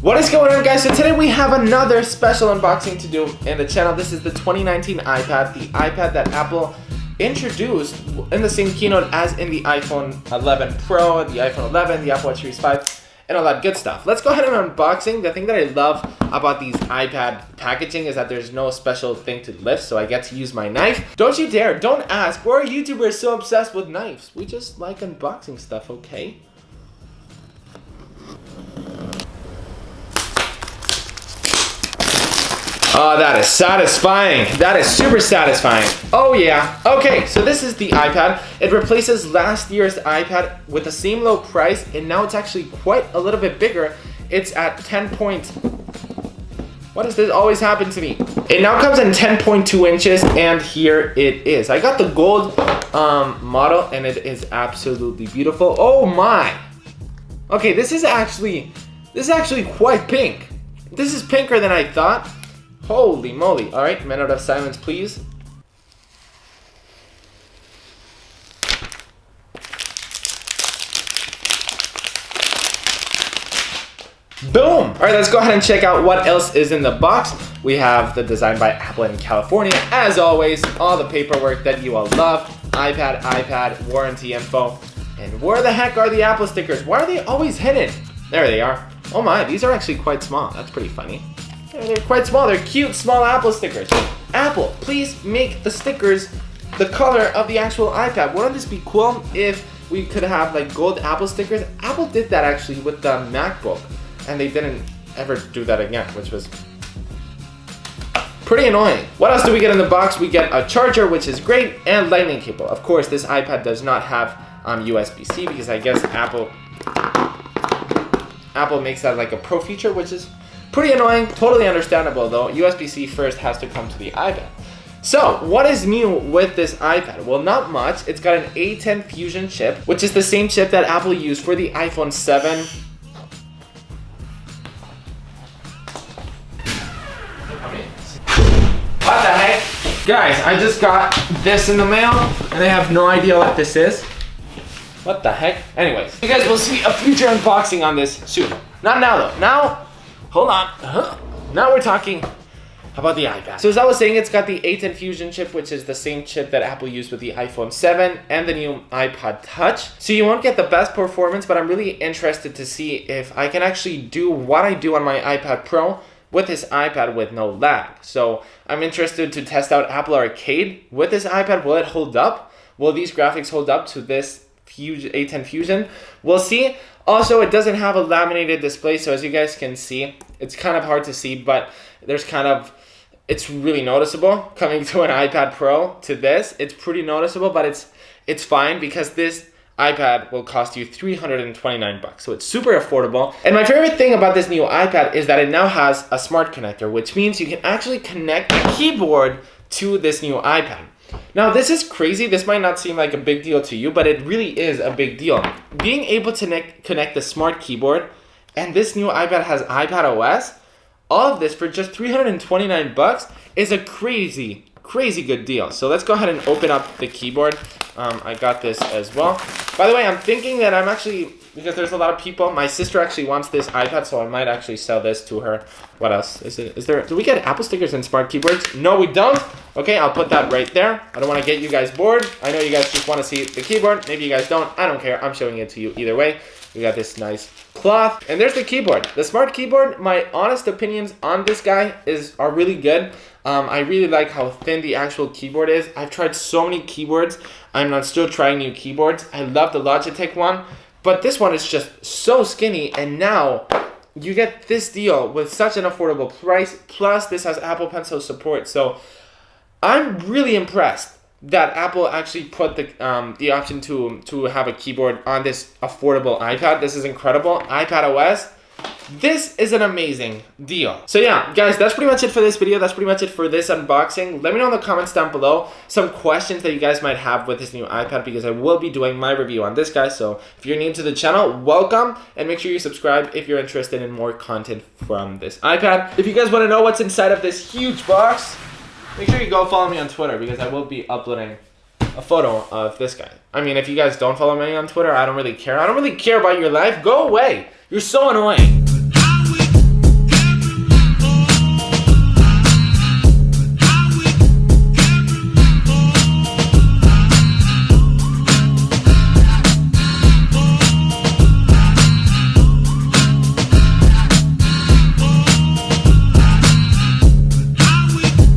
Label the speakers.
Speaker 1: What is going on, guys? So today we have another special unboxing to do in the channel. This is the 2019 iPad, the iPad that Apple introduced in the same keynote as in the iPhone 11 Pro, the iPhone 11, the Apple Watch Series 5, and all that good stuff. Let's go ahead and unboxing. The thing that I love about these iPad packaging is that there's no special thing to lift, so I get to use my knife. Don't you dare, don't ask, why are YouTubers so obsessed with knives? We just like unboxing stuff, okay? Oh, that is satisfying. That is super satisfying. Oh yeah. Okay, so this is the iPad. It replaces last year's iPad with the same low price, and now it's actually quite a little bit bigger. It's at 10 point... What does this always happen to me? It now comes in 10.2 inches, and here it is. I got the gold model, and it is absolutely beautiful. Oh my. Okay, this is actually quite pink. This is pinker than I thought. Holy moly. All right, minute of silence, please. Boom! All right, let's go ahead and check out what else is in the box. We have the design by Apple in California. As always, all the paperwork that you all love. iPad, warranty info. And where the heck are the Apple stickers? Why are they always hidden? There they are. Oh my, these are actually quite small. That's pretty funny. They're quite small. They're cute, small Apple stickers. Apple, please make the stickers the color of the actual iPad. Wouldn't this be cool if we could have like gold Apple stickers? Apple did that actually with the MacBook, and they didn't ever do that again, which was pretty annoying. What else do we get in the box? We get a charger, which is great, and lightning cable. Of course, this iPad does not have USB-C because I guess Apple makes that like a pro feature, which is pretty annoying, totally understandable though. USB-C first has to come to the iPad. So, what is new with this iPad? Well, not much. It's got an A10 Fusion chip, which is the same chip that Apple used for the iPhone 7. What the heck? Guys, I just got this in the mail, and I have no idea what this is. What the heck? Anyways, you guys will see a future unboxing on this soon. Not now though. Now, hold on. Now we're talking about the iPad. So as I was saying, it's got the A10 Fusion chip, which is the same chip that Apple used with the iPhone 7 and the new iPod Touch. So you won't get the best performance, but I'm really interested to see if I can actually do what I do on my iPad Pro with this iPad with no lag. So I'm interested to test out Apple Arcade with this iPad. Will it hold up? Will these graphics hold up to this A10 Fusion? We'll see. Also, it doesn't have a laminated display, so as you guys can see, it's kind of hard to see, but it's really noticeable coming to an iPad Pro to this. It's pretty noticeable, but it's fine because this iPad will cost you $329, so it's super affordable. And my favorite thing about this new iPad is that it now has a smart connector, which means you can actually connect the keyboard to this new iPad. Now, this is crazy. This might not seem like a big deal to you, but it really is a big deal. Being able to connect the smart keyboard, and this new iPad has iPadOS, all of this for just $329 is a crazy good deal. So let's go ahead and open up the keyboard. I got this as well. By the way, I'm thinking that I'm actually, because there's a lot of people, my sister actually wants this iPad, so I might actually sell this to her. What else? Do we get Apple stickers and smart keyboards? No, we don't. Okay, I'll put that right there. I don't want to get you guys bored. I know you guys just want to see the keyboard. Maybe you guys don't. I don't care. I'm showing it to you either way. We got this nice cloth. And there's the keyboard. The smart keyboard, my honest opinions on this guy are really good. I really like how thin the actual keyboard is. I've tried so many keyboards. I'm still trying new keyboards. I love the Logitech one, but this one is just so skinny, and now you get this deal with such an affordable price, plus this has Apple Pencil support. So I'm really impressed that Apple actually put the option to have a keyboard on this affordable iPad. This is incredible. iPadOS. This is an amazing deal. So yeah, guys, that's pretty much it for this video. That's pretty much it for this unboxing. Let me know in the comments down below some questions that you guys might have with this new iPad, because I will be doing my review on this guy. So if you're new to the channel, welcome, and make sure you subscribe if you're interested in more content from this iPad. If you guys want to know what's inside of this huge box, make sure you go follow me on Twitter, because I will be uploading a photo of this guy. I mean, if you guys don't follow me on Twitter, I don't really care. I don't really care about your life. Go away. You're so annoying.